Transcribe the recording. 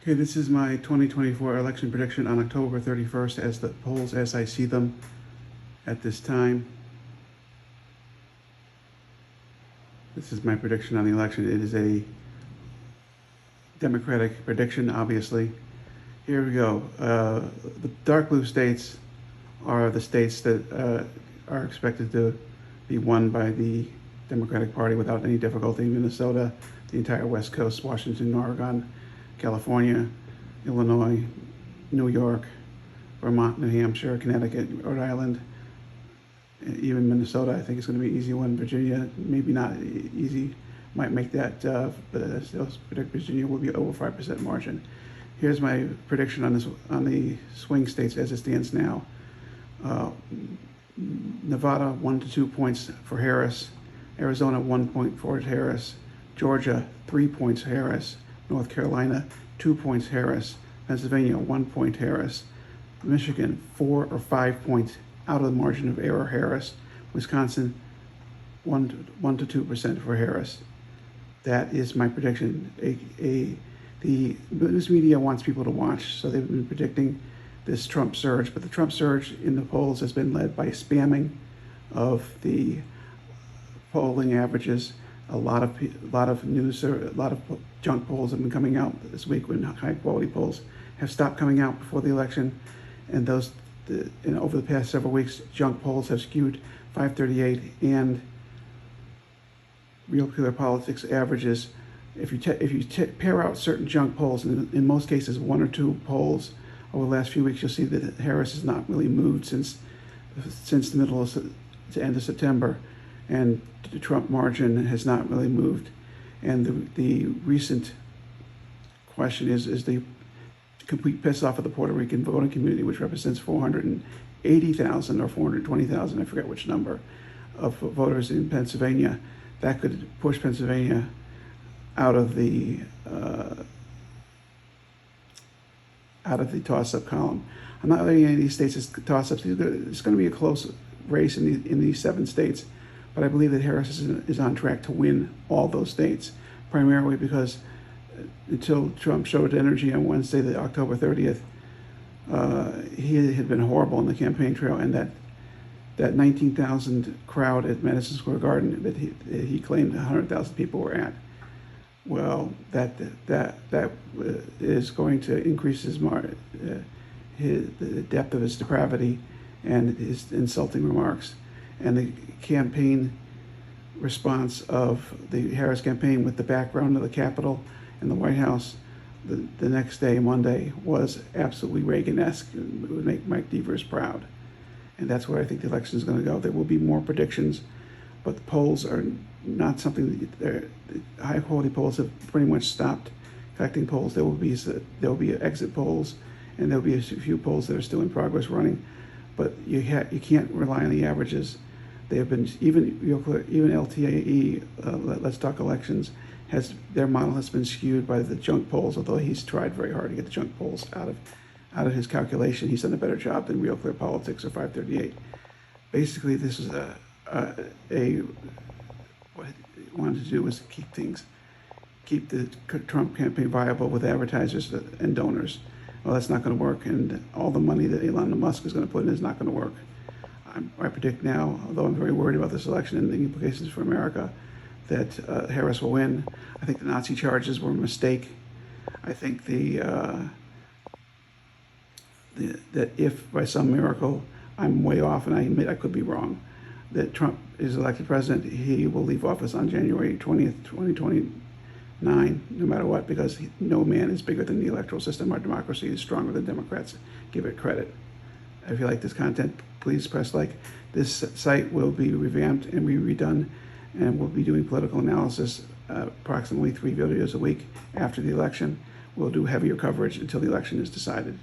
Okay, this is my 2024 election prediction on October 31st as the polls as I see them at this time. This is my prediction on the election. It is a Democratic prediction, obviously. Here we go. The dark blue states are the states that are expected to be won by the Democratic Party without any difficulty. Minnesota, the entire West Coast, Washington, Oregon, California, Illinois, New York, Vermont, New Hampshire, Connecticut, Rhode Island, even Minnesota. I think it's going to be an easy one. Virginia, maybe not easy, might make that, but I still predict Virginia will be over 5% margin. Here's my prediction on the swing states as it stands now. Nevada, 1 to 2 points for Harris. Arizona, 1 point for Harris. Georgia, 3 points Harris. North Carolina, 2 points Harris. Pennsylvania, 1 point Harris. Michigan, 4 or 5 points out of the margin of error Harris. Wisconsin, 1 to 2% for Harris. That is my prediction. The news media wants people to watch, so they've been predicting this Trump surge, but the Trump surge in the polls has been led by spamming of the polling averages. A lot of news, a lot of junk polls have been coming out this week when high quality polls have stopped coming out before the election, and over the past several weeks, junk polls have skewed 538 and Real Clear Politics averages. If you pair out certain junk polls, and in most cases 1 or 2 polls over the last few weeks, you'll see that Harris has not really moved since the middle of the end of September, and the Trump margin has not really moved. And the recent question is the complete piss off of the Puerto Rican voting community, which represents 480,000 or 420,000, I forget which number, of voters in Pennsylvania. That could push Pennsylvania out of the toss-up column. I'm not letting any of these states as toss-ups. It's going to be a close race in these 7 states, but I believe that Harris is on track to win all those states, primarily because until Trump showed energy on Wednesday, the October 30th, he had been horrible on the campaign trail, and that 19,000 crowd at Madison Square Garden that he claimed 100,000 people were at. Well, that is going to increase the depth of his depravity and his insulting remarks. And the campaign response of the Harris campaign, with the background of the Capitol and the White House the next day, Monday, was absolutely Reagan-esque. It would make Mike Devers proud. And that's where I think the election is going to go. There will be more predictions, but the polls are not something that high quality polls have pretty much stopped collecting polls. There will be exit polls, and there will be a few polls that are still in progress running, but you can't rely on the averages. They have been even LTAE, Let's Talk Elections, their model has been skewed by the junk polls. Although he's tried very hard to get the junk polls out of his calculation, he's done a better job than Real Clear Politics or 538. Basically, this is what he wanted to do was keep the Trump campaign viable with advertisers and donors. Well, that's not going to work, and all the money that Elon Musk is going to put in is not going to work. I predict now, although I'm very worried about this election and the implications for America, that Harris will win. I think the Nazi charges were a mistake. I think that if by some miracle I'm way off, and I admit I could be wrong, that Trump is elected president, he will leave office on January 20th, 2029, no matter what, because no man is bigger than the electoral system. Our democracy is stronger than Democrats give it credit. If you like this content, please press like. This site will be revamped and redone, and we'll be doing political analysis, approximately 3 videos a week after the election. We'll do heavier coverage until the election is decided.